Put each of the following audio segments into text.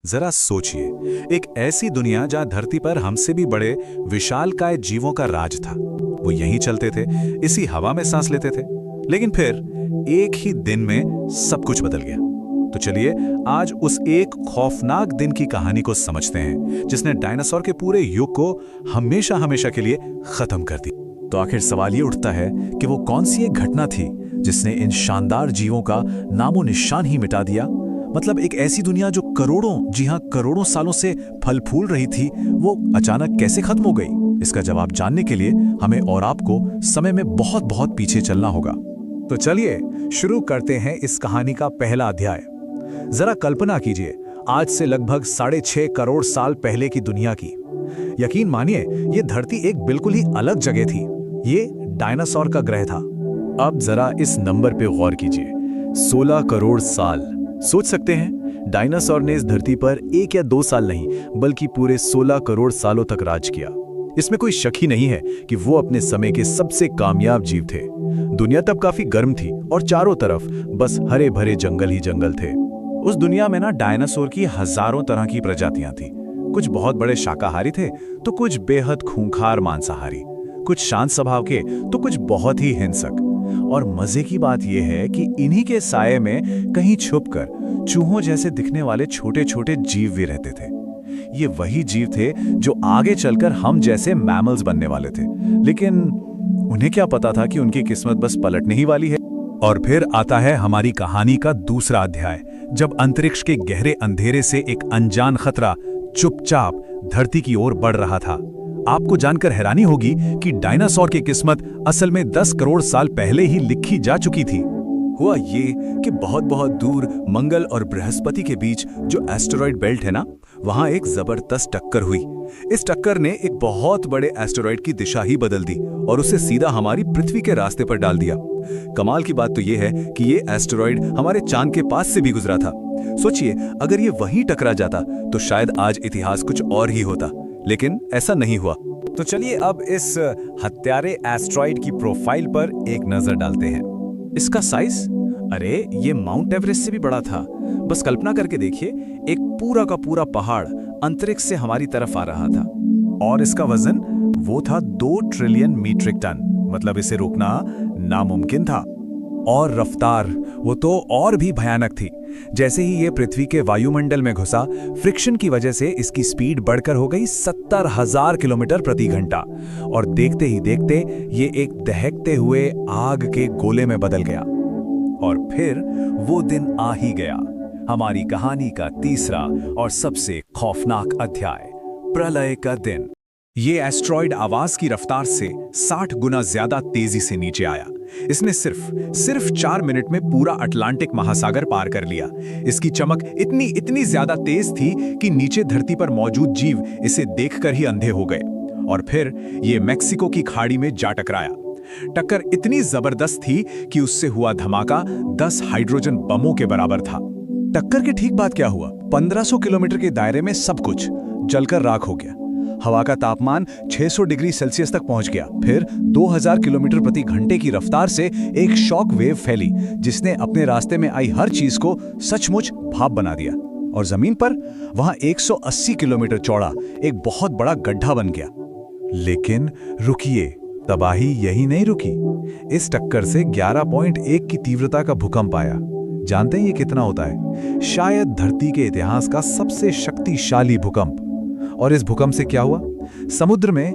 जरा सोचिए, एक ऐसी दुनिया जहां धरती पर हमसे भी बड़े विशालकाय जीवों का राज था। वो यहीं चलते थे, इसी हवा में सांस लेते थे। लेकिन फिर एक ही दिन में सब कुछ बदल गया। तो चलिए आज उस एक खौफनाक दिन की कहानी को समझते हैं, जिसने डायनासोर के पूरे युग को हमेशा हमेशा के लिए खत्म कर दी। तो आखिर सवाल ये उठता है कि वो कौन सी एक घटना थी जिसने इन शानदार जीवों का नामो निशान ही मिटा दिया। मतलब एक ऐसी दुनिया जो करोड़ों, जी हां करोड़ों सालों से फल फूल रही थी, वो अचानक कैसे खत्म हो गई। इसका जवाब जानने के लिए हमें और आपको समय में बहुत बहुत पीछे चलना होगा। तो चलिए शुरू करते हैं इस कहानी का पहला अध्याय। जरा कल्पना कीजिए, आज से लगभग 6.5 करोड़ साल पहले की दुनिया की। यकीन मानिए, ये धरती एक बिल्कुल ही अलग जगह थी। ये डायनासोर का ग्रह था। अब जरा इस नंबर पे गौर कीजिए, 16 करोड़ साल। सोच सकते हैं, डायनासोर ने इस धरती पर 1 या 2 साल नहीं, बल्कि पूरे 16 करोड़ सालों तक राज किया। इसमें कोई शक ही नहीं है कि वो अपने समय के सबसे कामयाब जीव थे। दुनिया तब काफी गर्म थी और चारों तरफ बस हरे भरे जंगल ही जंगल थे। उस दुनिया में ना डायनासोर की हजारों तरह की प्रजातियां थी। कुछ बहुत बड़े शाकाहारी थे, तो कुछ बेहद खूंखार मांसाहारी, कुछ शांत स्वभाव के, तो कुछ बहुत ही हिंसक। और मजे की बात यह है कि इन्हीं के साये में कहीं छुपकर चूहों जैसे दिखने वाले छोटे छोटे जीव भी रहते थे। ये वही जीव थे जो आगे चलकर हम जैसे मैमल्स बनने वाले थे। लेकिन उन्हें क्या पता था कि उनकी किस्मत बस पलटने ही वाली है। और फिर आता है हमारी कहानी का दूसरा अध्याय, जब अंतरिक्ष के गहरे अंधेरे से एक अनजान खतरा चुपचाप धरती की ओर बढ़ रहा था। आपको जानकर हैरानी होगी कि डायनासोर की किस्मत असल में 10 करोड़ साल पहले ही लिखी जा चुकी थी। हुआ ये कि बहुत बहुत दूर मंगल और बृहस्पति के बीच जो एस्टेरॉयड बेल्ट है ना, वहां एक जबरदस्त टक्कर हुई। इस टक्कर ने एक बहुत बड़े एस्टेरॉयड की दिशा ही बदल दी और उसे सीधा हमारी पृथ्वी के रास्ते पर डाल दिया। कमाल की बात तो ये है कि ये एस्टेरॉयड हमारे चांद के पास से भी गुजरा था। सोचिए, अगर ये वहीं टकरा जाता तो शायद आज इतिहास कुछ और ही होता, लेकिन ऐसा नहीं हुआ। तो चलिए अब इस हत्यारे एस्टेरॉयड की प्रोफाइल पर एक नजर डालते हैं। इसका साइज, अरे ये माउंट एवरेस्ट से भी बड़ा था। बस कल्पना करके देखिए, एक पूरा का पूरा पहाड़ अंतरिक्ष से हमारी तरफ आ रहा था। और इसका वजन वो था 2 ट्रिलियन मीट्रिक टन। मतलब इसे रोकना नामुमकिन था। और रफ्तार, वो तो और भी भयानक थी। जैसे ही ये पृथ्वी के वायुमंडल में घुसा, फ्रिक्शन की वजह से इसकी स्पीड बढ़कर हो गई 70,000 किलोमीटर प्रति घंटा। और देखते ही देखते ये एक दहकते हुए आग के गोले में बदल गया। और फिर वो दिन आ ही गया, हमारी कहानी का तीसरा और सबसे खौफनाक अध्याय, प्रलय का दिन। ये एस्टेरॉयड आवाज की रफ्तार से 60 गुना ज्यादा तेजी से नीचे आया। इसने सिर्फ 4 मिनट में पूरा अटलांटिक महासागर पार कर लिया। इसकी चमक इतनी ज्यादा तेज थी कि नीचे धरती पर मौजूद जीव इसे देखकर ही अंधे हो गए। और फिर ये मेक्सिको की खाड़ी में जा टकराया। टक्कर इतनी जबरदस्त थी कि उससे हुआ धमाका 10 हाइड्रोजन बमों के बराबर था। टक्कर के ठीक बाद क्या हुआ? 1500 किलोमीटर के दायरे में सब कुछ जलकर राख हो गया। हवा का तापमान 600 डिग्री सेल्सियस तक पहुंच गया। फिर 2000 किलोमीटर प्रति घंटे की रफ्तार से एक शॉक वेव फैली, जिसने अपने रास्ते में आई हर चीज को सचमुच भाप बना दिया। और जमीन पर वहां 180 किलोमीटर चौड़ा एक बहुत बड़ा गड्ढा बन गया। लेकिन रुकिए, तबाही यही नहीं रुकी। इस टक्कर से 11.1 की तीव्रता का भूकंप आया। जानते हैं ये कितना होता है? शायद धरती के इतिहास का सबसे शक्तिशाली भूकंप। और इस भूकंप से क्या हुआ? समुद्र में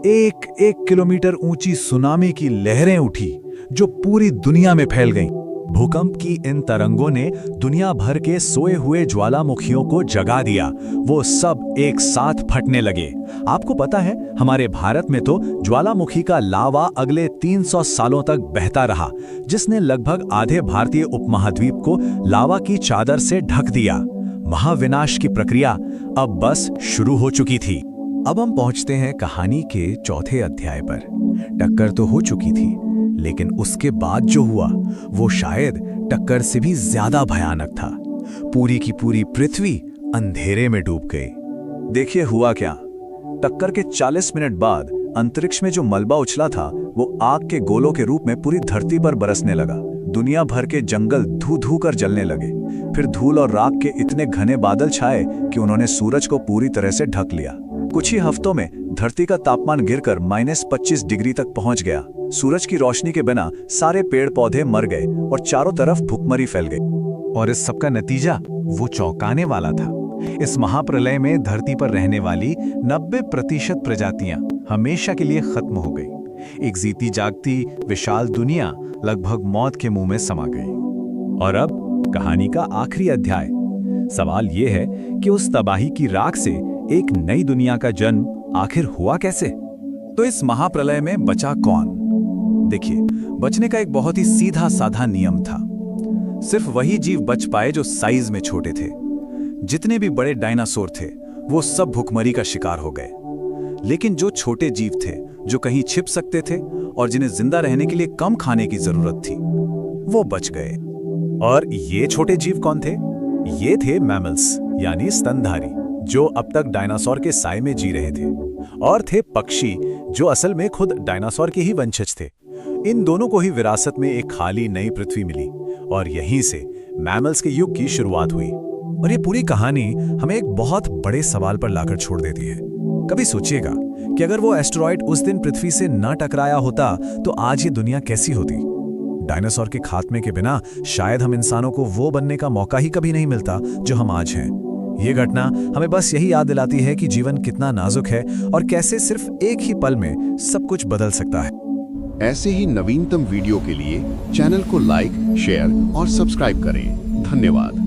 1 किलोमीटर ऊंची सुनामी की लहरें उठी, जो पूरी दुनिया में फैल गईं। भूकंप की इन तरंगों ने दुनिया भर के सोए हुए ज्वालामुखियों को जगा दिया। वो सब एक साथ फटने लगे। आपको पता है, हमारे भारत में तो ज्वालामुखी का लावा अगले 300 सालों तक बहता रहा, जिसने लगभग आधे भारतीय उपमहाद्वीप को लावा की चादर से ढक दिया। महाविनाश की प्रक्रिया अब बस शुरू हो चुकी थी। अब हम पहुंचते हैं कहानी के चौथे अध्याय पर। टक्कर तो हो चुकी थी, लेकिन उसके बाद जो हुआ वो शायद टक्कर से भी ज्यादा भयानक था। पूरी की पूरी पृथ्वी अंधेरे में डूब गई। देखिए हुआ क्या। टक्कर के 40 मिनट बाद अंतरिक्ष में जो मलबा उछला था, वो आग के गोलों के रूप में पूरी धरती पर बरसने लगा। दुनिया भर के जंगल धू धू कर जलने लगे। फिर धूल और राख के इतने घने बादल छाए कि उन्होंने सूरज को पूरी तरह से ढक लिया। कुछ ही हफ्तों में धरती का तापमान गिरकर -25 डिग्री तक पहुंच गया। सूरज की रोशनी के बिना सारे पेड़ पौधे मर गए और चारों तरफ भुखमरी फैल गई। और इस सब का नतीजा वो चौंकाने वाला था। इस महाप्रलय में धरती पर रहने वाली 90% प्रजातियां हमेशा के लिए खत्म हो गई। एक जीती जागती विशाल दुनिया लगभग मौत के मुंह में समा गई। और अब कहानी का आखिरी अध्याय। सवाल यह है कि उस तबाही की राख से एक नई दुनिया का जन्म आखिर हुआ कैसे? तो इस महाप्रलय में बचा कौन? देखिए, बचने का एक बहुत ही सीधा साधा नियम था। सिर्फ वही जीव बच पाए जो साइज में छोटे थे। जितने भी बड़े डायनासोर थे वो सब भुखमरी का शिकार हो गए। लेकिन जो छोटे जीव थे, जो कहीं छिप सकते थे और जिन्हें जिंदा रहने के लिए कम खाने की जरूरत थी, वो बच गए। और ये छोटे जीव कौन थे? ये थे मैमल्स, यानी स्तनधारी, जो अब तक डायनासोर के साए में जी रहे थे। और थे पक्षी, जो असल में खुद डायनासोर के ही वंशज थे। इन दोनों को ही विरासत में एक खाली नई पृथ्वी मिली और यहीं से मैमल्स के युग की शुरुआत हुई। और ये पूरी कहानी हमें एक बहुत बड़े सवाल पर लाकर छोड़ देती है। कभी सोचिएगा कि अगर वो एस्टेरॉयड उस दिन पृथ्वी से न टकराया होता तो आज ये दुनिया कैसी होती? डायनासोर के खात्मे के बिना शायद हम इंसानों को वो बनने का मौका ही कभी नहीं मिलता जो हम आज हैं। ये घटना हमें बस यही याद दिलाती है कि जीवन कितना नाजुक है और कैसे सिर्फ एक ही पल में सब कुछ बदल सकता है। ऐसे ही नवीनतम वीडियो के लिए चैनल को लाइक, शेयर और सब्सक्राइब करें। धन्यवाद।